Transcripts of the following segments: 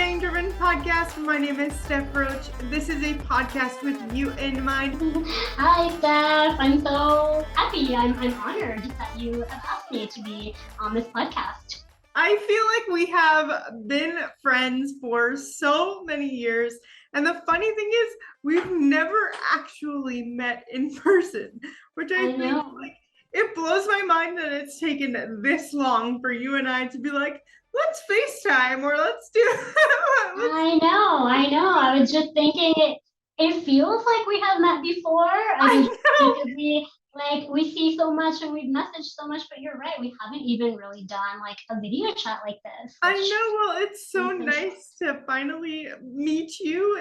Getting Driven podcast. My name is Steph Roach. This is a podcast with you in mind. Hi, Steph. I'm so happy. I'm honored that you have asked me to be on this podcast. I feel like we have been friends for so many years. And the funny thing is, we've never actually met in person, which I think like it blows my mind that it's taken this long for you and I to be like, let's FaceTime or let's do I know. I was just thinking it feels like we have met before. I know. Because we see so much and we've messaged so much, but you're right, we haven't even really done like a video chat like this. I know. Well, it's so nice to finally meet you,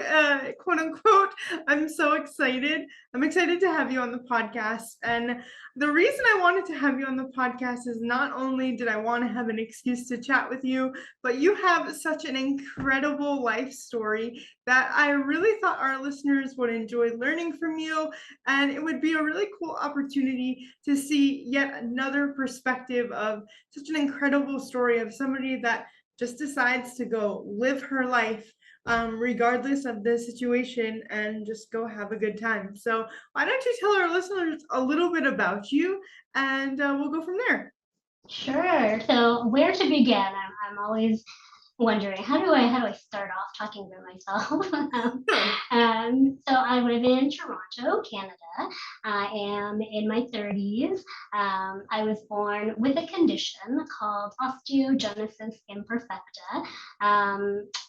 quote unquote. I'm so excited. I'm excited to have you on the podcast. And the reason I wanted to have you on the podcast is not only did I want to have an excuse to chat with you, but you have such an incredible life story that I really thought our listeners would enjoy learning from you. And it would be a really cool opportunity to see yet another perspective of such an incredible story of somebody that just decides to go live her life regardless of the situation and just go have a good time. So why don't you tell our listeners a little bit about you and we'll go from there. Sure. So where to begin? I'm always wondering how do I start off talking about myself. So I live in Toronto, Canada. I am in my 30s. I was born with a condition called osteogenesis imperfecta,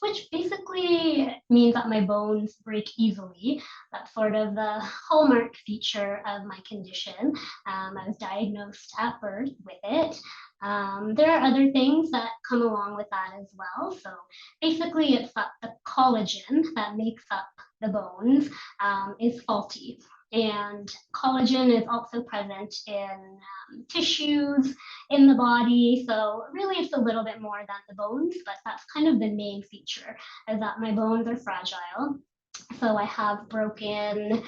which basically means that my bones break easily. That's sort of the hallmark feature of my condition. I was diagnosed at birth with it. There are other things that come along with that as well. So basically, it's that the collagen that makes up the bones is faulty. And collagen is also present in tissues in the body. So really, it's a little bit more than the bones, but that's kind of the main feature, is that my bones are fragile. So I have broken,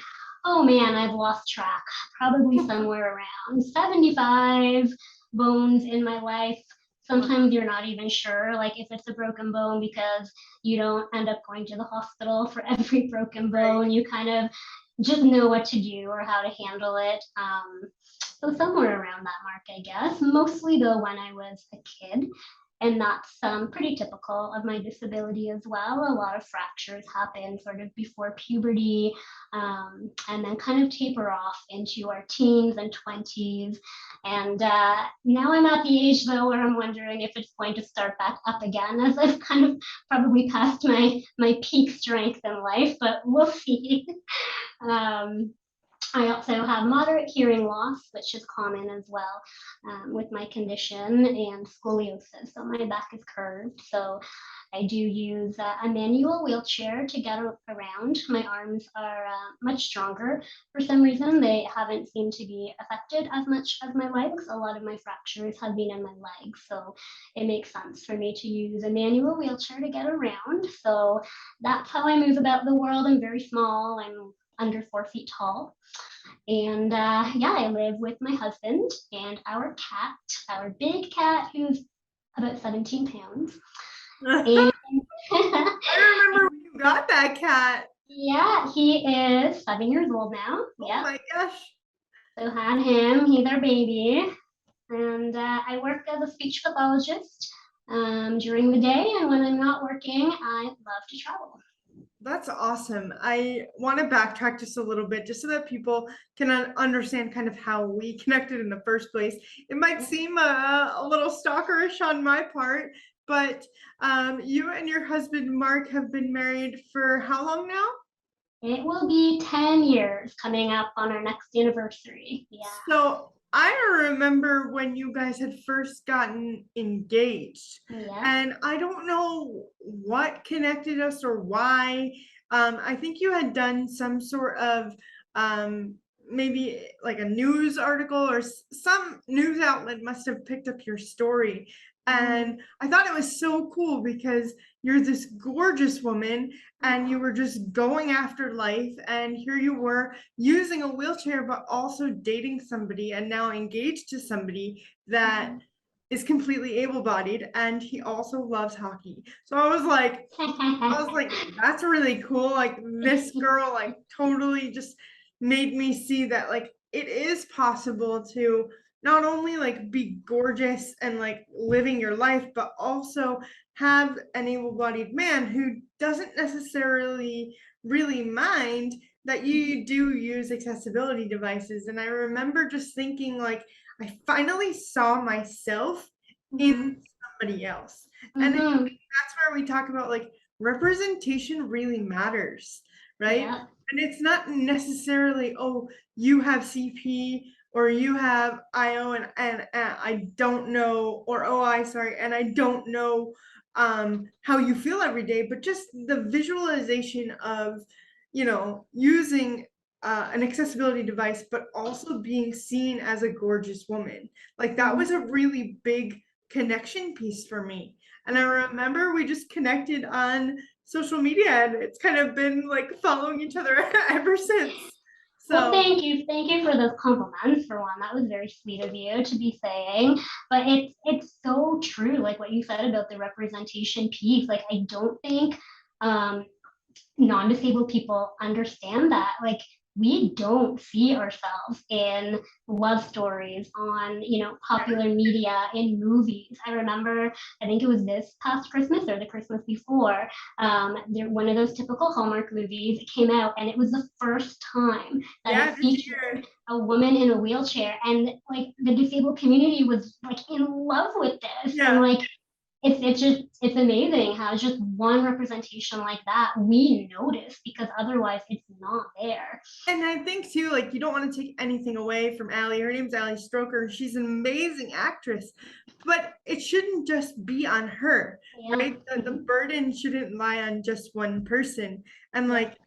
oh man, I've lost track, probably somewhere around 75 bones in my life. Sometimes you're not even sure, like if it's a broken bone, because you don't end up going to the hospital for every broken bone. Right. You kind of just know what to do or how to handle it. So somewhere around that mark, I guess. Mostly though, when I was a kid. And that's pretty typical of my disability as well. A lot of fractures happen sort of before puberty, and then kind of taper off into our teens and 20s. And now I'm at the age though where I'm wondering if it's going to start back up again, as I've kind of probably passed my peak strength in life, but we'll see. I also have moderate hearing loss, which is common as well with my condition, and scoliosis. So my back is curved. So I do use a manual wheelchair to get around. My arms are much stronger. For some reason, they haven't seemed to be affected as much as my legs. A lot of my fractures have been in my legs. So it makes sense for me to use a manual wheelchair to get around. So that's how I move about the world. I'm very small. I'm under 4 feet tall. And I live with my husband and our cat, our big cat, who's about 17 pounds. And I remember when you got that cat. Yeah, he is 7 years old now. Oh my gosh. So had him, he's our baby. And I work as a speech pathologist during the day. And when I'm not working, I love to travel. That's awesome. I want to backtrack just a little bit, just so that people can understand kind of how we connected in the first place. It might seem a little stalkerish on my part, but you and your husband, Mark, have been married for how long now? It will be 10 years coming up on our next anniversary. Yeah. So I remember when you guys had first gotten engaged, and I don't know what connected us or why. I think you had done some sort of maybe like a news article, or some news outlet must have picked up your story. And I thought it was so cool because you're this gorgeous woman and you were just going after life, and here you were using a wheelchair but also dating somebody and now engaged to somebody that is completely able-bodied and he also loves hockey. So I was like, that's really cool. Like this girl, like totally just made me see that like it is possible to not only like be gorgeous and like living your life, but also have an able-bodied man who doesn't necessarily really mind that you do use accessibility devices. And I remember just thinking like I finally saw myself in Mhm. somebody else. And Mhm. that's where we talk about like representation really matters, right? Yeah. And it's not necessarily, oh, you have CP or you have IO and I don't know, or OI, sorry, and I don't know how you feel every day, but just the visualization of, using an accessibility device, but also being seen as a gorgeous woman. Like that was Mhm. a really big connection piece for me. And I remember we just connected on social media and it's kind of been like following each other ever since. Well, So thank you for those compliments for one. That was very sweet of you to be saying. But it's so true, like what you said about the representation piece. Like I don't think um, non-disabled people understand that. Like we don't see ourselves in love stories on, popular media, in movies. I remember, I think it was this past Christmas or the Christmas before, one of those typical Hallmark movies came out, and it was the first time that yeah, it this featured year. a woman in a wheelchair, and like the disabled community was like in love with this, and Yeah. like it's amazing how just one representation like that we notice, because otherwise it's not there. And I think too, like you don't want to take anything away from Allie. Her name's Allie Stroker. She's an amazing actress, but it shouldn't just be on her, Yeah. right? The Mhm. burden shouldn't lie on just one person. And Yeah. like,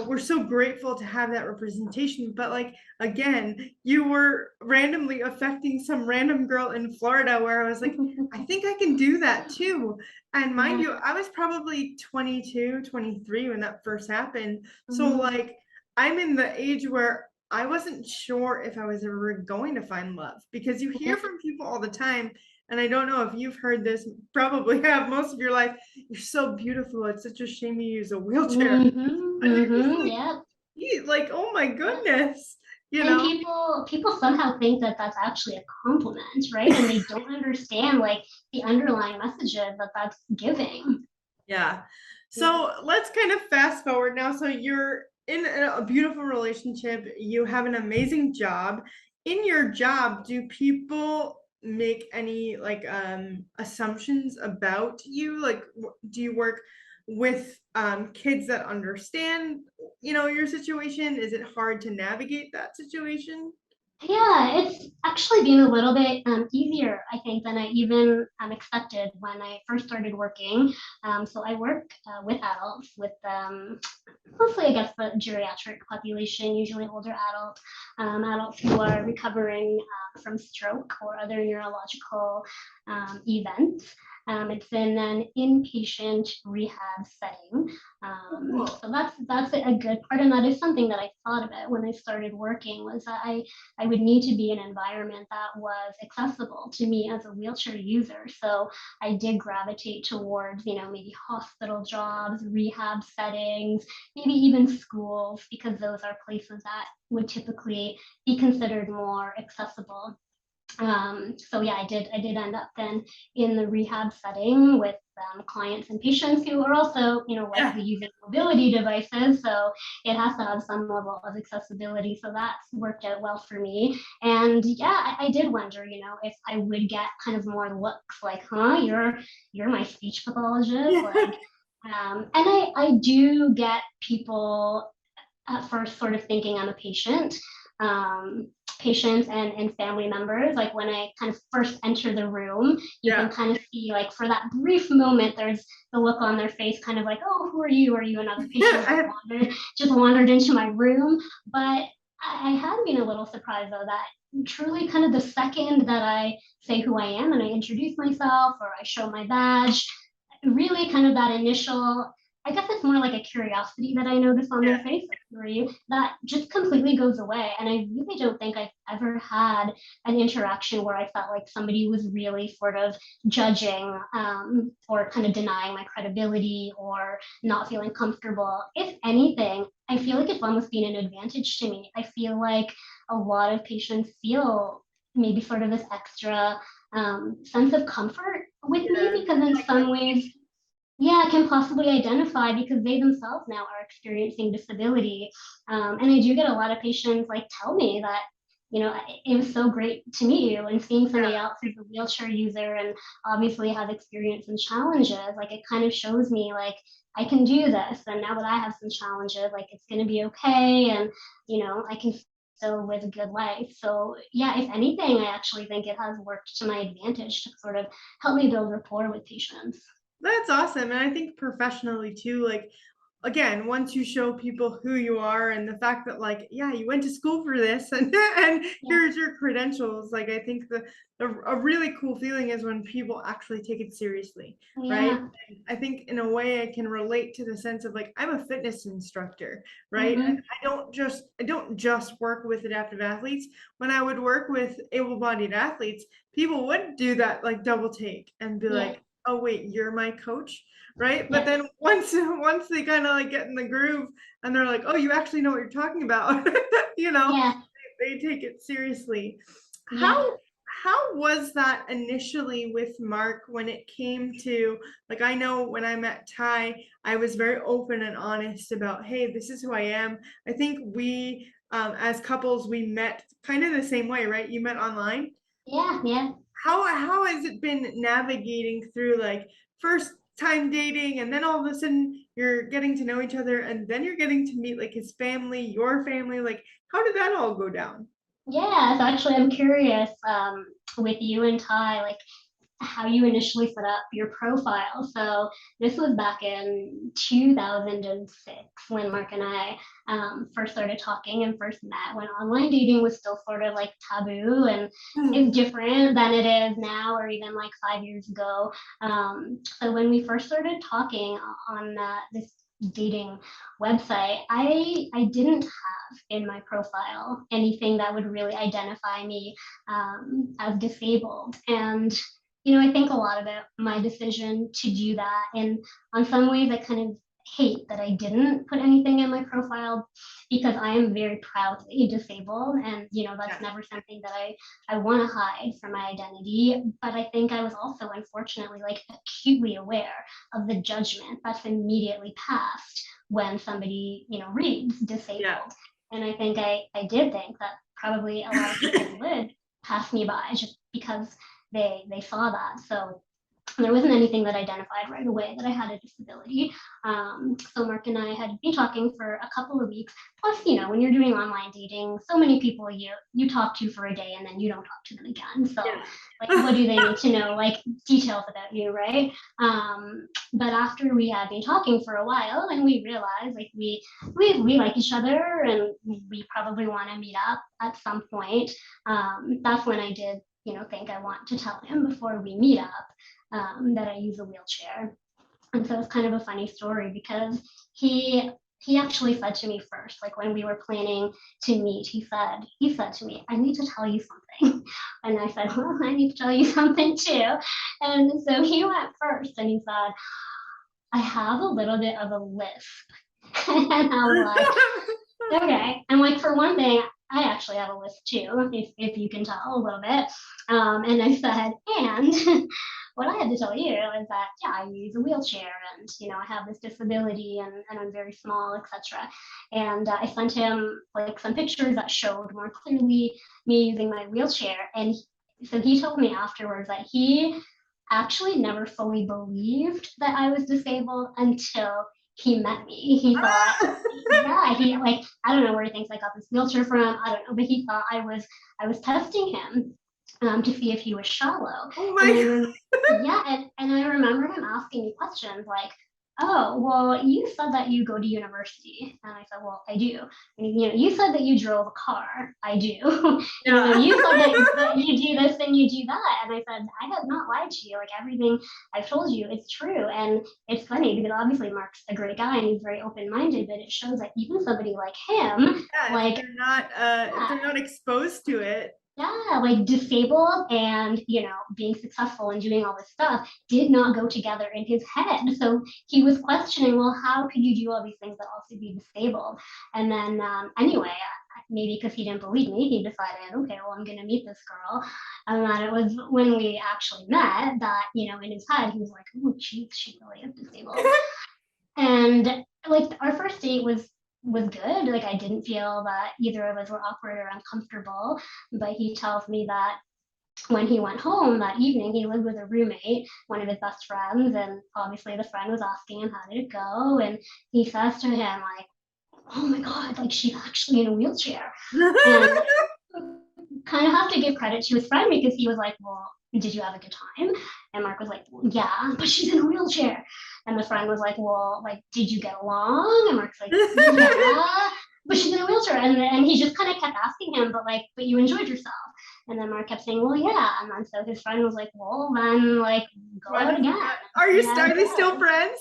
we're so grateful to have that representation. But like again, you were randomly affecting some random girl in Florida where I was like, I think I can do that too. And mind Yeah. you, I was probably 22, 23 when that first happened. So Mhm. like I'm in the age where I wasn't sure if I was ever going to find love because you Yeah. hear from people all the time. And I don't know if you've heard this, probably have most of your life. You're so beautiful. It's such a shame you use a wheelchair. Mhm. And you're just Mhm. like, Yeah. like, oh my Yeah. goodness, you And know? people somehow think that that's actually a compliment, right? And they don't understand like the underlying messages that that's giving. Yeah. Yeah. So let's kind of fast forward now. So you're in a beautiful relationship. You have an amazing job. In your job, do people make any like assumptions about you? Like, do you work with kids that understand, your situation? Is it hard to navigate that situation? Yeah, it's actually been a little bit easier, I think, than I even expected when I first started working. So I work with adults, with mostly, I guess, the geriatric population, usually older adults who are recovering from stroke or other neurological events. It's in an inpatient rehab setting. Cool. So that's a good part, and that is something that I thought about when I started working, was that I would need to be in an environment that was accessible to me as a wheelchair user. So I did gravitate towards, maybe hospital jobs, rehab settings, maybe even schools, because those are places that would typically be considered more accessible. So yeah, I did end up then in the rehab setting with clients and patients who are also, Yeah. likely using mobility devices. So it has to have some level of accessibility. So that's worked out well for me. And yeah, I did wonder, if I would get kind of more looks like, huh, you're my speech pathologist, Yeah. like, and I do get people at first sort of thinking I'm a patient. Um, Patients and family members, like when I kind of first enter the room, you can Yeah. kind of see, like, for that brief moment, there's the look on their face, kind of like, oh, who are you? Are you another patient that I- wandered into my room? But I had been a little surprised, though, that truly kind of the second that I say who I am and I introduce myself or I show my badge, really kind of that initial I guess it's more like a curiosity that I notice on their Yeah. face, like for you, that just completely goes away. And I really don't think I've ever had an interaction where I felt like somebody was really sort of judging, or kind of denying my credibility or not feeling comfortable. If anything, I feel like it's almost been an advantage to me. I feel like a lot of patients feel maybe sort of this extra sense of comfort with me, Yeah. because in I some ways, yeah, I can possibly identify because they themselves now are experiencing disability. And I do get a lot of patients like tell me that, it was so great to meet you, and seeing somebody else who's a wheelchair user and obviously has experience and challenges, like it kind of shows me like I can do this. And now that I have some challenges, like it's going to be okay. And, I can still live a good life. So yeah, if anything, I actually think it has worked to my advantage to sort of help me build rapport with patients. That's awesome. And I think professionally too, like again, once you show people who you are and the fact that like, yeah, you went to school for this and Yeah. here's your credentials, like I think a really cool feeling is when people actually take it seriously, right? Yeah. And I think in a way I can relate to the sense of like I'm a fitness instructor, right? And Hmm. I don't just work with adaptive athletes. When I would work with able-bodied athletes, people would do that like double take and be Yeah. like, oh wait, you're my coach, right? But Yeah. then once they kind of like get in the groove and they're like, oh, you actually know what you're talking about, you know, Yeah. they take it seriously. Yeah. How was that initially with Mark when it came to like I know when I met Ty, I was very open and honest about, hey, this is who I am. I think we as couples we met kind of the same way, right? You met online. Yeah. Yeah. How has it been navigating through like first time dating and then all of a sudden you're getting to know each other and then you're getting to meet like his family, your family, like how did that all go down? Yeah. So actually, I'm curious, with you and Ty, like how you initially set up your profile. So this was back in 2006 when Mark and I, first started talking and first met, when online dating was still sort of like taboo and is Hmm. different than it is now, or even like 5 years ago. So when we first started talking on this dating website, I didn't have in my profile anything that would really identify me, as disabled. And I think a lot about my decision to do that. And on some ways, I kind of hate that I didn't put anything in my profile, because I am very proudly disabled. And, that's Yeah. never something that I want to hide from my identity. But I think I was also, unfortunately, like acutely aware of the judgment that's immediately passed when somebody, reads Yeah. disabled. And I think I did think that probably a lot of people would pass me by just because they saw that. So there wasn't anything that identified right away that I had a disability. So Mark and I had been talking for a couple of weeks. Plus, when you're doing online dating, so many people you talk to for a day and then you don't talk to them again. So like, what Yeah. do they need to know? Like details about you, right? But after we had been talking for a while, and we realized like we like each other and we probably want to meet up at some point. That's when I did think I want to tell him before we meet up, that I use a wheelchair. And so it's kind of a funny story because he actually said to me first, like when we were planning to meet, he said to me, I need to tell you something. And I said, well, I need to tell you something too. And so he went first and he said, I have a little bit of a lisp. And I was like, okay. And like for one thing, I actually have a list too, if you can tell a little bit. And I said, and what I had to tell you is that, yeah, I use a wheelchair and, I have this disability and I'm very small, etc. And I sent him like some pictures that showed more clearly me using my wheelchair. And so he told me afterwards that he actually never fully believed that I was disabled until he met me. He thought, yeah, he like, I don't know where he thinks I got this wheelchair from. I don't know, but he thought I was testing him, to see if he was shallow. Oh And my yeah, and I remember him asking me questions like, oh, well, you said that you go to university. And I said, well, I do. And, you said that you drove a car. I do. Yeah. You said that you do this and you do that. And I said, I have not lied to you. Like everything I've told you, it's true. And it's funny because obviously Mark's a great guy and he's very open-minded, but it shows that even somebody like him, Yeah, like, if yeah, they're not exposed to it. yeah, like disabled and being successful and doing all this stuff did not go together in his head. So he was questioning, well, how could you do all these things but also be disabled? And then anyway, maybe because he didn't believe me, he decided, okay, well, I'm going to meet this girl. And then it was when we actually met that in his head he was like, oh, she really is disabled. And like our first date was good. Like I didn't feel that either of us were awkward or uncomfortable. But he tells me that when he went home that evening, he lived with a roommate, one of his best friends, and obviously the friend was asking him how did it go, and he says to him like, "Oh my God, like she's actually in a wheelchair," and kind of have to give credit to his friend because he was like, well, did you have a good time? And Mark was like, well, yeah, but she's in a wheelchair. And the friend was like, well, like, did you get along? And Mark's like, yeah, but she's in a wheelchair. And he just kind of kept asking him, but you enjoyed yourself. And then Mark kept saying, well, yeah. And then so his friend was like, well, then like go out again. Are they still friends?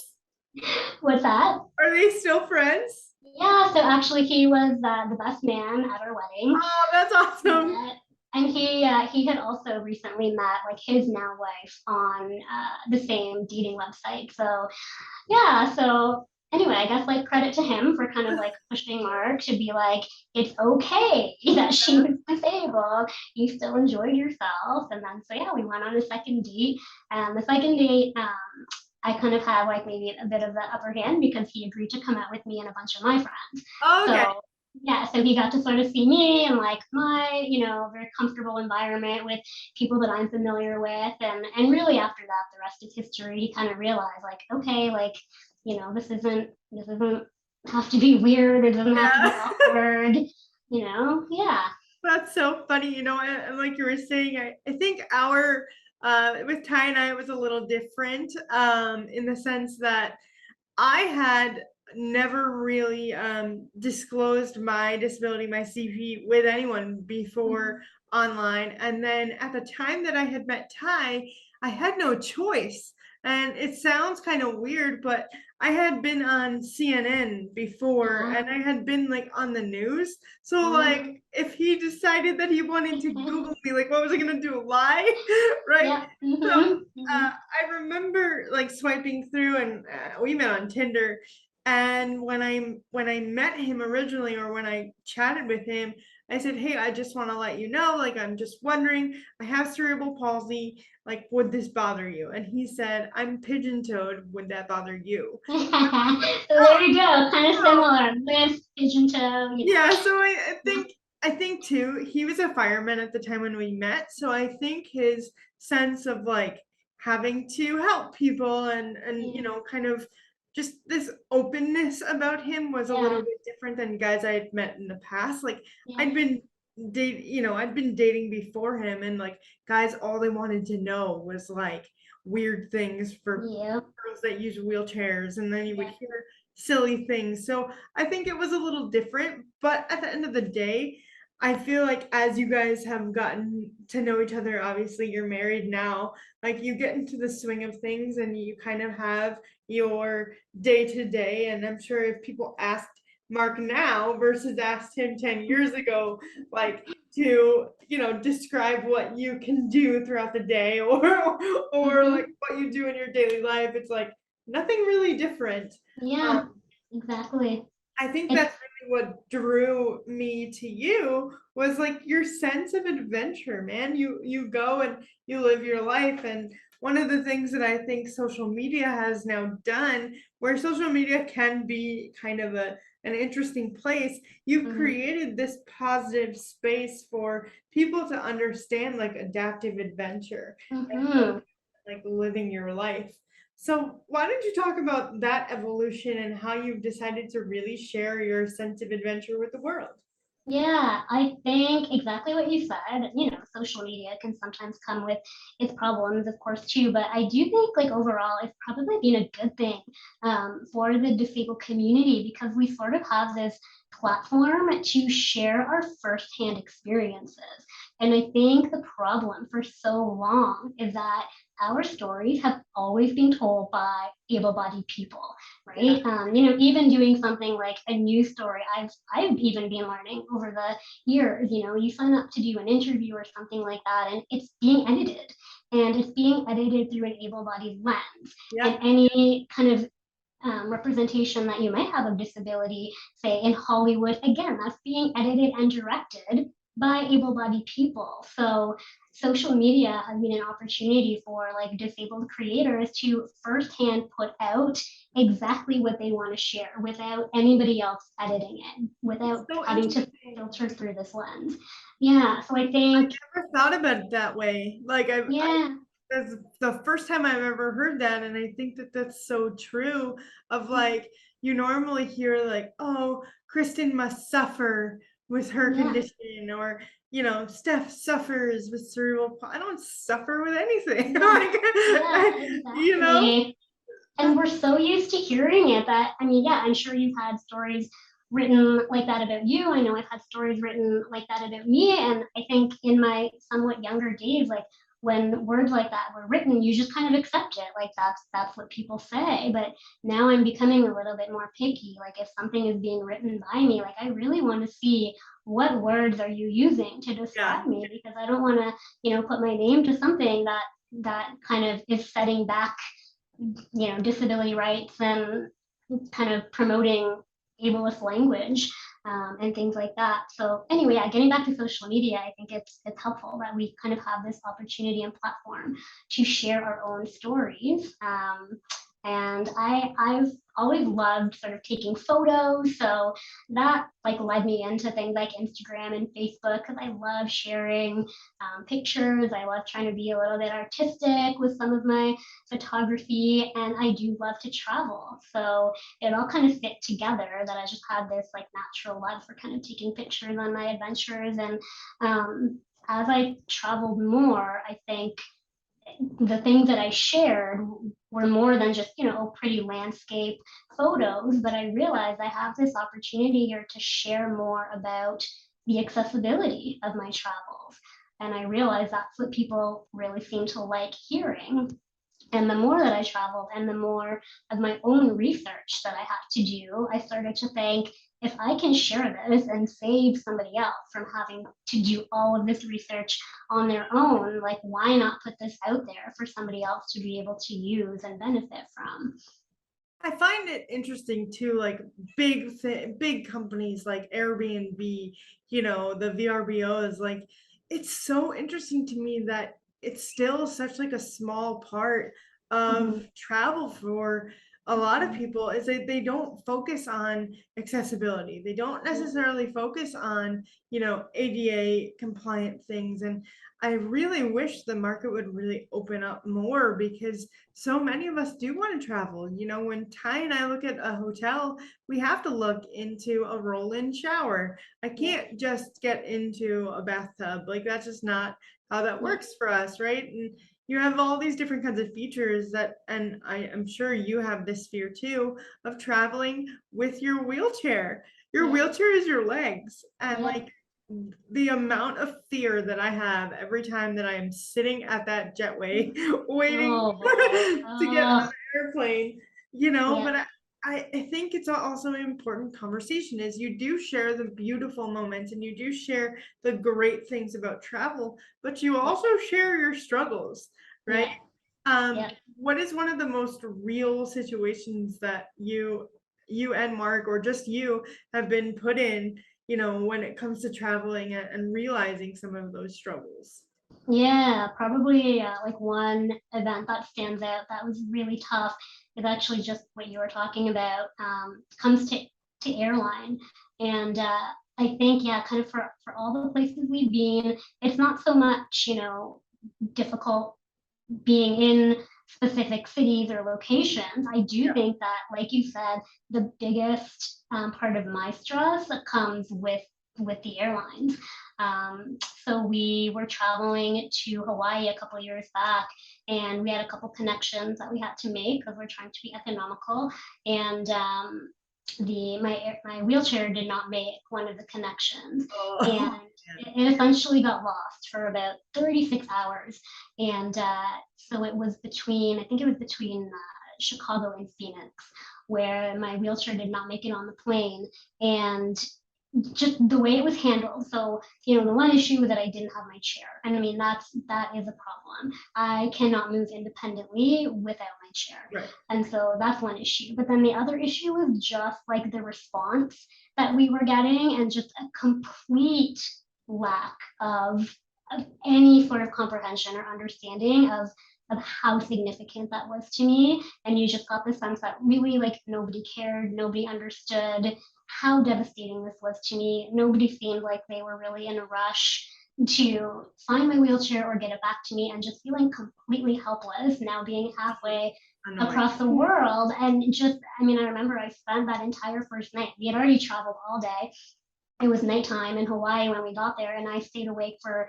What's that? Are they still friends? Yeah, so actually he was the best man at our wedding. Oh, that's awesome. And he had also recently met like his now wife on the same dating website. So yeah, so anyway, I guess like credit to him for kind of like pushing Mark to be like, it's okay that she was disabled. You still enjoyed yourself. And then so yeah, we went on a second date. And the second date, I kind of had like maybe a bit of the upper hand because he agreed to come out with me and a bunch of my friends. Okay. So yeah, so he got to sort of see me and like my, very comfortable environment with people that I'm familiar with. And really after that, the rest is history. He kind of realized like, okay, like, this isn't have to be weird, it doesn't have to be Yeah. awkward, yeah. That's so funny. And like you were saying, I think our with Ty and I, it was a little different in the sense that I had never really disclosed my disability, my CP, with anyone before online. And then at the time that I had met Ty, I had no choice. And it sounds kind of weird, but I had been on CNN before and I had been like on the news. So like if he decided that he wanted to Google me, like what was I gonna do? Lie? Right? Yeah. So I remember like swiping through and we met on Tinder. And when I met him originally, or when I chatted with him, I said, hey, I just want to let you know, like, I'm just wondering, I have cerebral palsy, like, would this bother you? And he said, I'm pigeon-toed, would that bother you? So there you go, kind of similar. Liz, pigeon toe. Yeah, so I think too, he was a fireman at the time when we met. So I think his sense of like having to help people and kind of just this openness about him was a little bit different than guys I had met in the past. Like I'd been I'd been dating before him, and like guys, all they wanted to know was like weird things for girls that use wheelchairs, and then you would hear silly things. So I think it was a little different, but at the end of the day, I feel like as you guys have gotten to know each other, obviously you're married now, like you get into the swing of things and you kind of have your day to day. And I'm sure if people asked Mark now versus asked him 10 years ago, like to, describe what you can do throughout the day or like what you do in your daily life, it's like nothing really different. Yeah, exactly. I think that's really what drew me to you was like your sense of adventure, man. You go and you live your life. And one of the things that I think social media has now done, where social media can be kind of an interesting place, you've created this positive space for people to understand like adaptive adventure and like living your life. So why don't you talk about that evolution and how you've decided to really share your sense of adventure with the world? Yeah, I think exactly what you said. You know, social media can sometimes come with its problems, of course, too. But I do think, like, overall, it's probably been a good thing for the disabled community because we sort of have this platform to share our firsthand experiences. And I think the problem for so long is that our stories have always been told by able-bodied people, Yeah. right? You know, even doing something like a news story, I've even been learning over the years. You know, you sign up to do an interview or something like that, and it's being edited, and it's being edited through an able-bodied lens, and Yep. any kind of representation that you might have of disability, say in Hollywood, again, that's being edited and directed by able-bodied people. So social media has been an opportunity for like disabled creators to firsthand put out exactly what they want to share without anybody else editing it, It's without so having to interesting. filter through this lens. Yeah, so I think, Never thought about it that way. Like I yeah, that's the first time I've ever heard that, and I think that that's so true. Of like, you normally hear like, oh, Kristin must suffer with her yeah, condition, or Steph suffers with I don't suffer with anything. yeah, Like, yeah, you know, exactly. And that's we're so used to hearing it that, I mean, yeah, I'm sure you've had stories written like that about you. I know I've had stories written like that about me. And I think in my somewhat younger days, like when words like that were written, you just kind of accept it. Like that's what people say. But now I'm becoming a little bit more picky. Like if something is being written by me, like I really want to see what words are you using to yeah. describe me, because I don't want to, you know, put my name to something that kind of is setting back, you know, disability rights and kind of promoting ableist language, and things like that. So anyway, yeah, getting back to social media, I think it's helpful that we kind of have this opportunity and platform to share our own stories. And I've always loved sort of taking photos, so that like led me into things like Instagram and Facebook because I love sharing pictures. I love trying to be a little bit artistic with some of my photography, and I do love to travel. So it all kind of fit together that I just had this like natural love for kind of taking pictures on my adventures. And as I traveled more, I think the things that I shared were more than just, you know, pretty landscape photos, but I realized I have this opportunity here to share more about the accessibility of my travels. And I realized that's what people really seem to like hearing. And the more that I traveled and the more of my own research that I had to do, I started to think, if I can share this and save somebody else from having to do all of this research on their own, like why not put this out there for somebody else to be able to use and benefit from? I find it interesting too, like big companies like Airbnb, the VRBOs, like it's so interesting to me that it's still such like a small part of Mhm, travel for a lot of mhm, people is that they don't focus on accessibility. They don't mhm. necessarily focus on, ADA compliant things. And I really wish the market would really open up more because so many of us do want to travel. When Ty and I look at a hotel, we have to look into a roll-in shower. I Yeah, can't just get into a bathtub. Like that's just not how that yeah, works for us, right? And you have all these different kinds of features that, and I am sure you have this fear too, of traveling with your wheelchair. Your yeah, wheelchair is your legs. And yeah. like the amount of fear that I have every time that I am sitting at that jetway waiting Oh boy. to get on Oh, the airplane, yeah, but I think it's also an important conversation is you do share the beautiful moments and you do share the great things about travel, but you yeah, also share your struggles, right? yeah, Um, yeah. what is one of the most real situations that you and Mark or just you have been put in, when it comes to traveling and realizing some of those struggles? Yeah, probably like one event that stands out that was really tough is actually just what you were talking about. Comes to airline, and I think yeah, kind of for all the places we've been, it's not so much, you know, difficult being in specific cities or locations. I do Yeah. think that, like you said, the biggest part of my stress that comes with with the airlines. So we were traveling to Hawaii a couple years back, and we had a couple connections that we had to make because we're trying to be economical. And my wheelchair did not make one of the connections, Oh, and it essentially got lost for about 36 hours. And so it was between, I think it was between Chicago and Phoenix, where my wheelchair did not make it on the plane. And just the way it was handled. So, the one issue was that I didn't have my chair. And I mean, that is a problem. I cannot move independently without my chair. right. And so that's one issue. But then the other issue was just like the response that we were getting, and just a complete lack of any sort of comprehension or understanding of how significant that was to me. And you just got the sense that really, like, nobody cared, nobody understood how devastating this was to me. Nobody seemed like they were really in a rush to find my wheelchair or get it back to me, and just feeling completely helpless now being halfway Annoying. across the world. And just, I mean, I remember I spent that entire first night. We had already traveled all day. It was nighttime in Hawaii when we got there, and I stayed awake for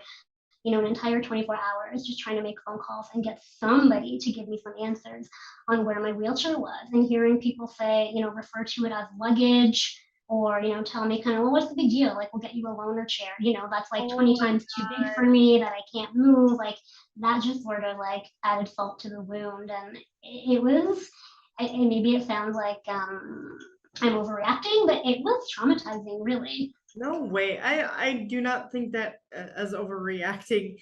an entire 24 hours just trying to make phone calls and get somebody to give me some answers on where my wheelchair was, and hearing people say, refer to it as luggage, or, tell me kind of, well, what's the big deal? Like, we'll get you a loaner chair. That's like Oh 20 my times too big God. for me, that I can't move. Like, that just sort of like added salt to the wound. And it was, and maybe it sounds like I'm overreacting, but it was traumatizing, really. No way. I do not think that as overreacting.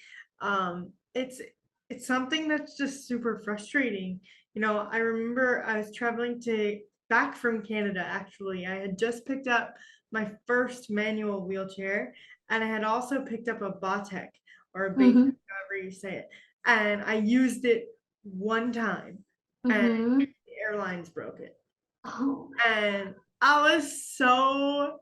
It's something that's just super frustrating. I remember I was traveling to back from Canada actually. I had just picked up my first manual wheelchair, and I had also picked up a Batek, or a Basic, Mm-hmm. however you say it. And I used it one time, and Mm-hmm. the airlines broke it. Oh And I was so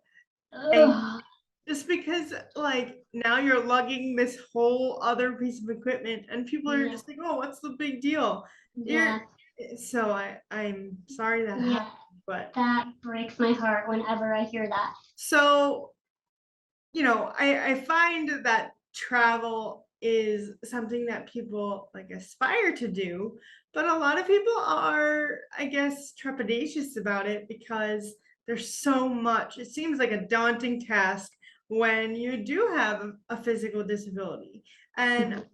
angry, my. just because, like, now you're lugging this whole other piece of equipment, and people are Yeah, just like, oh, what's the big deal? You're yeah, so I'm sorry that happened, yeah. but That breaks my heart whenever I hear that. so I find that travel is something that people like aspire to do, but a lot of people are, I guess, trepidatious about it because there's so much. It seems like a daunting task when you do have a physical disability. And Mhm.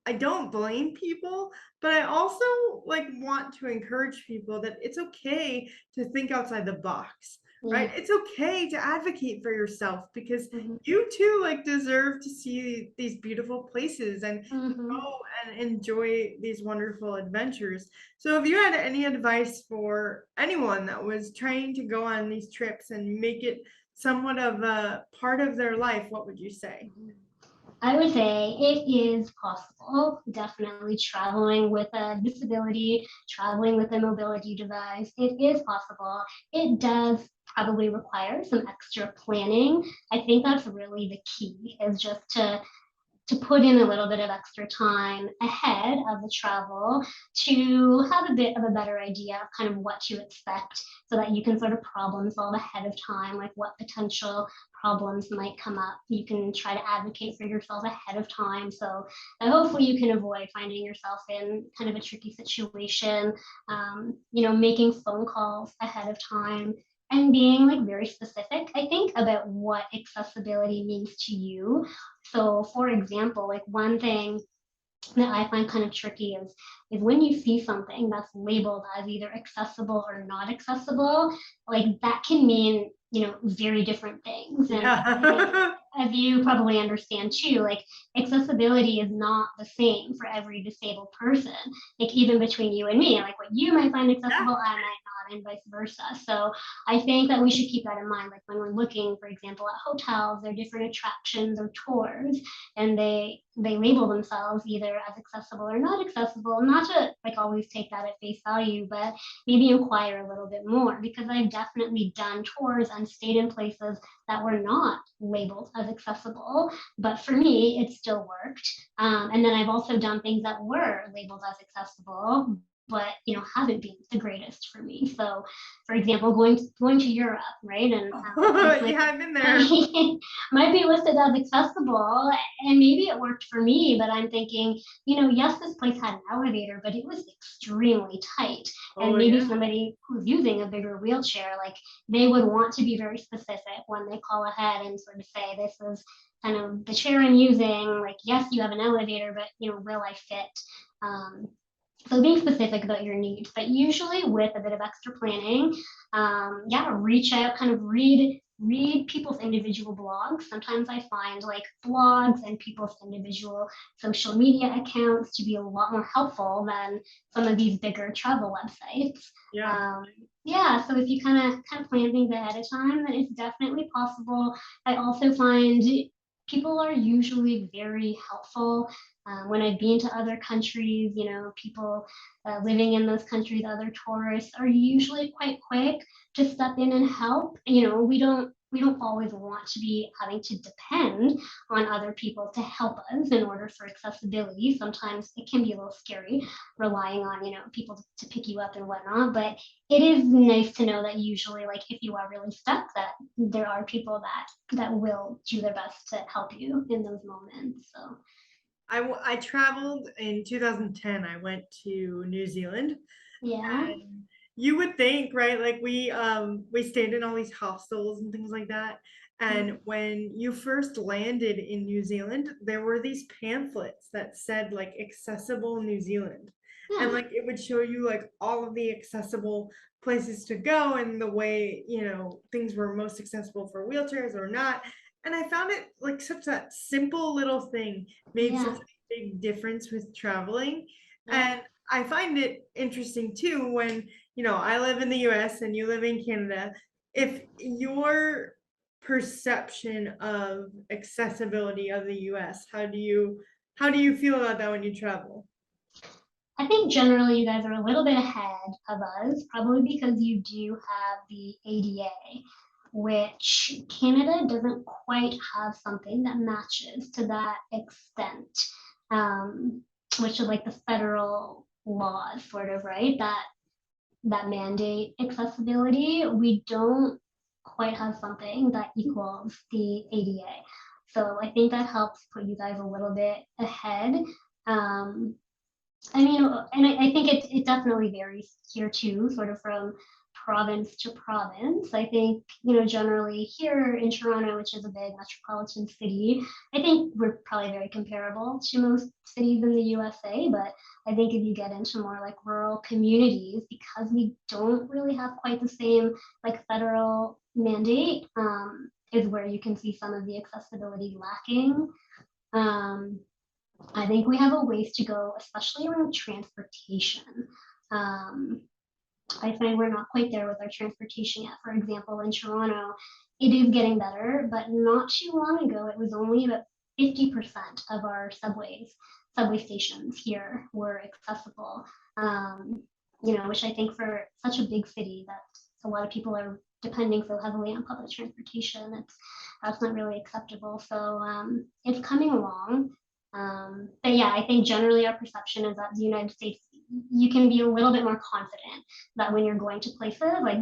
I don't blame people, but I also like want to encourage people that it's okay to think outside the box, right? Yeah. It's okay to advocate for yourself because Mhm. you too like deserve to see these beautiful places and Mhm. go and enjoy these wonderful adventures. So if you had any advice for anyone that was trying to go on these trips and make it somewhat of a part of their life, what would you say? Mhm. I would say it is possible, definitely traveling with a disability, traveling with a mobility device. It is possible. It does probably require some extra planning. I think that's really the key, is just to put in a little bit of extra time ahead of the travel to have a bit of a better idea of kind of what to expect, so that you can sort of problem solve ahead of time, like what potential problems might come up. You can try to advocate for yourself ahead of time, so that hopefully you can avoid finding yourself in kind of a tricky situation. Making phone calls ahead of time, and being like very specific, I think, about what accessibility means to you. So, for example, like one thing that I find kind of tricky is when you see something that's labeled as either accessible or not accessible, like that can mean, very different things. And I think, Yeah. as you probably understand too, like accessibility is not the same for every disabled person. Like even between you and me, like what you might find Yeah. accessible, I might not, and vice versa. So I think that we should keep that in mind. Like when we're looking, for example, at hotels, there are different attractions or tours, and they label themselves either as accessible or not accessible. Not to like always take that at face value, but maybe inquire a little bit more, because I've definitely done tours and stayed in places that were not labeled as accessible, but for me it still worked. And then I've also done things that were labeled as accessible, but haven't been the greatest for me. So, for example, going to Europe, right, and Yeah, I've been there. might be listed as accessible, and maybe it worked for me, but I'm thinking, yes, this place had an elevator, but it was extremely tight, and Oh maybe yeah. somebody who's using a bigger wheelchair, like they would want to be very specific when they call ahead and sort of say, this is kind of the chair I'm using. Like, yes, you have an elevator, but will I fit? Um, so being specific about your needs, but usually with a bit of extra planning, yeah, reach out, kind of read people's individual blogs. Sometimes I find like blogs and people's individual social media accounts to be a lot more helpful than some of these bigger travel websites. Yeah. Um, yeah, so if you kind of plan things ahead of time, then it's definitely possible. I also find people are usually very helpful. When I've been to other countries, people living in those countries, other tourists are usually quite quick to step in and help. We don't always want to be having to depend on other people to help us in order for accessibility. Sometimes it can be a little scary relying on people to pick you up and whatnot, but it is nice to know that usually, like, if you are really stuck, that there are people that will do their best to help you in those moments. So I traveled in 2010. I went to New Zealand. yeah. And you would think, right? Like we stayed in all these hostels and things like that. And when you first landed in New Zealand, there were these pamphlets that said like accessible New Zealand. And Yeah. like it would show you like all of the accessible places to go and the way, things were most accessible for wheelchairs or not. And I found it like such a simple little thing made such Yeah. a big difference with traveling. Yeah. And I find it interesting too when, I live in the US and you live in Canada. If your perception of accessibility of the US, how do you feel about that when you travel? I think generally you guys are a little bit ahead of us, probably because you do have the ADA, which Canada doesn't quite have something that matches to that extent, um, which is like the federal laws, sort of, right? That mandate accessibility. We don't quite have something that equals the ADA. So I think that helps put you guys a little bit ahead. Um, I mean, and I think it definitely varies here too, sort of from province to province. I think, generally here in Toronto, which is a big metropolitan city, I think we're probably very comparable to most cities in the USA. But I think if you get into more like rural communities, because we don't really have quite the same like federal mandate, is where you can see some of the accessibility lacking. Um, I think we have a ways to go, especially around transportation. Um, I find we're not quite there with our transportation yet. For example, in Toronto, it is getting better, but not too long ago, it was only about 50% of our subway stations here were accessible. Which I think for such a big city that a lot of people are depending so heavily on public transportation, that's not really acceptable. So it's coming along. But yeah, I think generally our perception is that the United States, you can be a little bit more confident that when you're going to places, like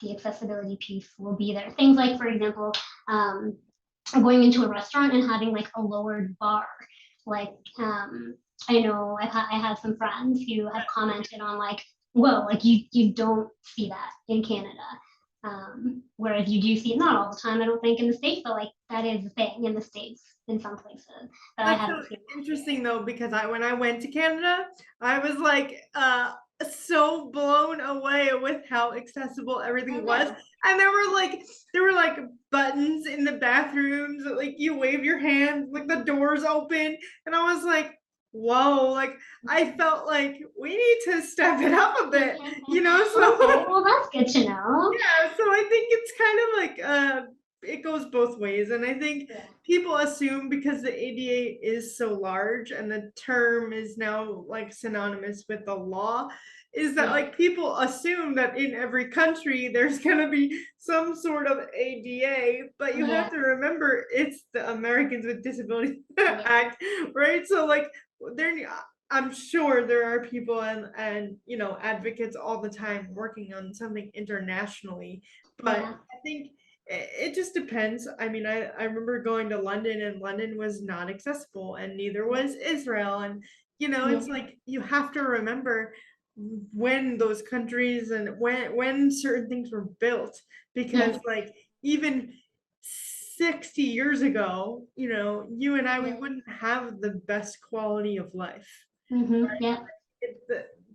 the accessibility piece will be there. Things like, for example, um, going into a restaurant and having like a lowered bar. Like, I know I have some friends who have commented on like, whoa, like you don't see that in Canada. Whereas you do see it not all the time, I don't think, in the States, but like that is a thing in the States in some places that I That's so haven't seen that here. interesting though, because when I went to Canada, I was like so blown away with how accessible everything was. Okay. And there were like buttons in the bathrooms, like you wave your hand, like the doors open, and I was like, whoa, like I felt like we need to step it up a bit, Okay, so well that's good to know. yeah, so I think it's kind of like it goes both ways. And I think Yeah. people assume because the ADA is so large and the term is now like synonymous with the law, is that Yeah. like people assume that in every country there's going to be some sort of ADA, but you Yeah. have to remember it's the Americans with Disabilities Yeah. Act, right? So like there I'm sure there are people and advocates all the time working on something internationally, but Yeah. I think it just depends. I mean, I remember going to London and London was not accessible and neither Yeah. was Israel. And Yeah. it's like you have to remember when those countries and when certain things were built, because Yeah. like even 60 years ago, you and I, we Yeah. wouldn't have the best quality of life. Yeah.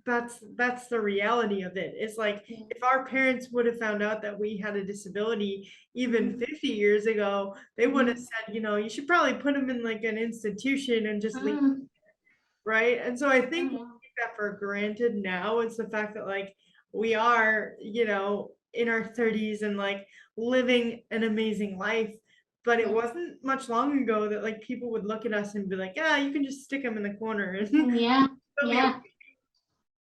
That's the reality of it. It's like Yeah. if our parents would have found out that we had a disability even Mhm. 50 years ago, they would have Mhm. said, you should probably put them in like an institution and just leave, Mm. right? And so I Oh, think we yeah. take that for granted now. It's the fact that like we are, in our 30s and like living an amazing life. But it Yeah. wasn't much long ago that like people would look at us and be like, yeah, you can just stick them in the corner and Yeah. they'll be okay. Yeah.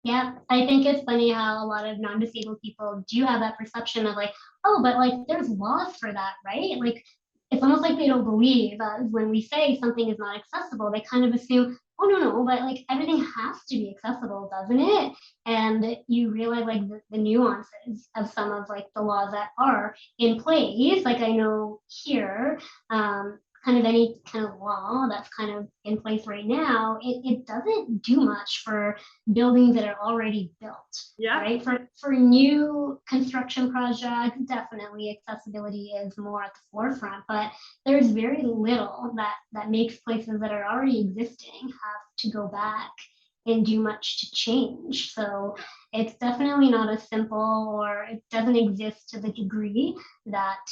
Yeah, I think it's funny how a lot of non-disabled people do have that perception of like, oh, but like there's laws for that, right? Like it's almost like they don't believe when we say something is not accessible, they kind of assume, oh no, but like everything has to be accessible, doesn't it? And you realize like the nuances of some of like the laws that are in place. Like I know here, kind of any kind of law that's kind of in place right now, it doesn't do much for buildings that are already built, Yeah. right? For new construction projects, definitely accessibility is more at the forefront, but there's very little that makes places that are already existing have to go back and do much to change. So it's definitely not as simple, or it doesn't exist to the degree that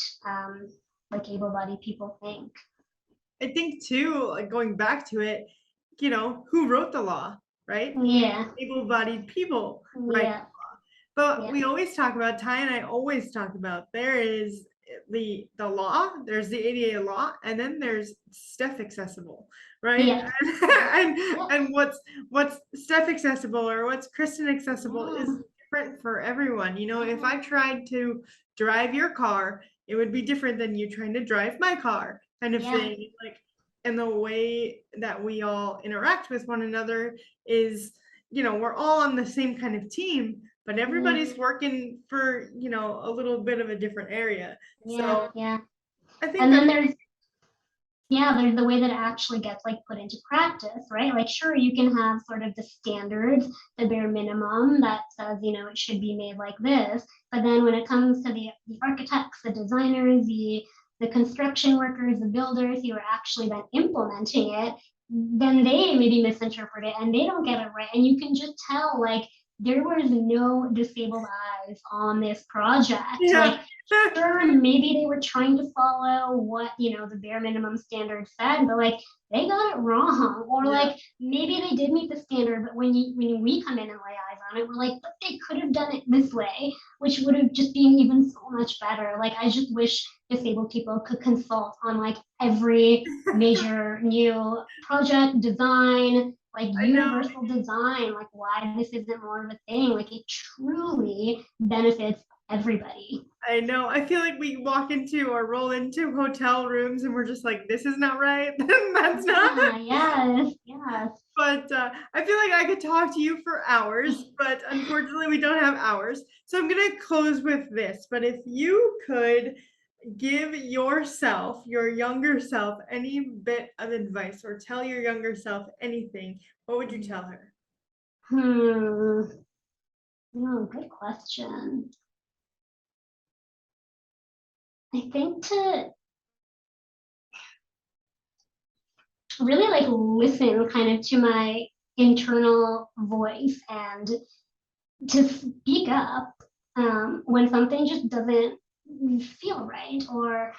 like able-bodied people think. I think too, like going back to it, who wrote the law, right? Yeah, Able-bodied people, right? yeah, But yeah, we always talk about, Ty and I always talk about, there is the law, there's the ADA law, and then there's stuff accessible, right? yeah, yeah, And yeah, and what's stuff accessible or what's Kristen accessible is yeah, different for everyone. If yeah, I tried to drive your car, it would be different than you trying to drive my car, kind of yeah. thing. Like, and the way that we all interact with one another is, we're all on the same kind of team, but Mhm. everybody's working for, a little bit of a different area. Yeah, So yeah. I think And then that's, there's the way that it actually gets like put into practice, right? Like sure, you can have sort of the standards, the bare minimum that says, it should be made like this. But then when it comes to the architects, the designers, the construction workers, the builders who are actually then implementing it, then they maybe misinterpret it and they don't get it right. And you can just tell like there was no disabled eyes on this project. Like yeah. sure, maybe they were trying to follow what the bare minimum standard said, but like they got it wrong, or Yeah. like maybe they did meet the standard, but when we come in and lay eyes on it, we're like, but they could have done it this way, which would have just been even so much better. Like I just wish disabled people could consult on like every major new project design, like I know. universal design, like why this isn't more of a thing. Like it truly benefits everybody. I know. I feel like we walk into or roll into hotel rooms and we're just like, this is not right. That's not. Yeah, yes, yes. But I feel like I could talk to you for hours, but unfortunately, we don't have hours. So I'm going to close with this. But if you could give yourself, your younger self, any bit of advice or tell your younger self anything, what would you tell her? Hmm. No, good question. I think to really like listen kind of to my internal voice and to speak up when something just doesn't feel right, or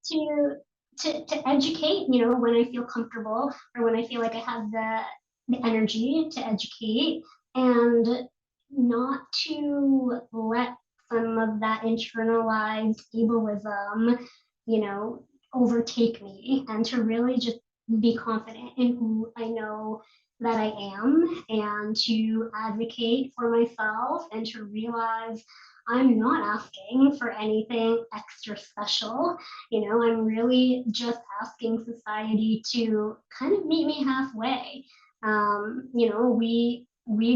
to to educate, when I feel comfortable or when I feel like I have the energy to educate, and not to let some of that internalized ableism, you know, overtake me, and to really just be confident in who I know that I am, and to advocate for myself, and to realize I'm not asking for anything extra special. I'm really just asking society to kind of meet me halfway. You know, we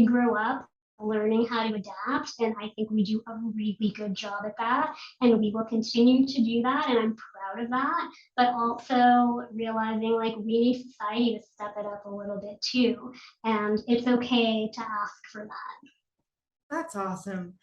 grew up learning how to adapt, and I think we do a really good job at that, and we will continue to do that, and I'm proud of that. But also realizing like we need society to step it up a little bit too, and it's okay to ask for that. That's awesome.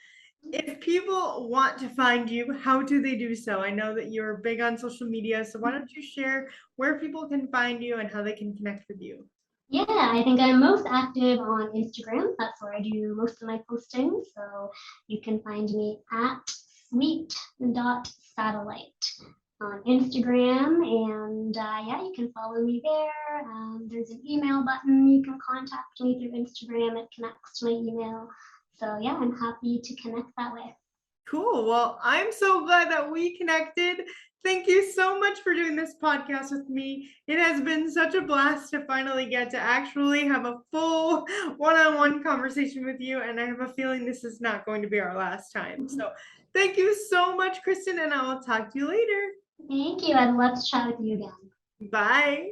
If people want to find you, how do they do so? I know that you're big on social media, so why don't you share where people can find you and how they can connect with you? Yeah, I think I'm most active on Instagram. That's where I do most of my posting. So you can find me at sweet.satellite on Instagram. And yeah, you can follow me there. There's an email button. You can contact me through Instagram. It connects to my email. So yeah, I'm happy to connect that way. Cool. Well, I'm so glad that we connected. Thank you so much for doing this podcast with me. It has been such a blast to finally get to actually have a full one-on-one conversation with you. And I have a feeling this is not going to be our last time. So thank you so much, Kristin, and I will talk to you later. Thank you. I'd love to chat with you again. Bye.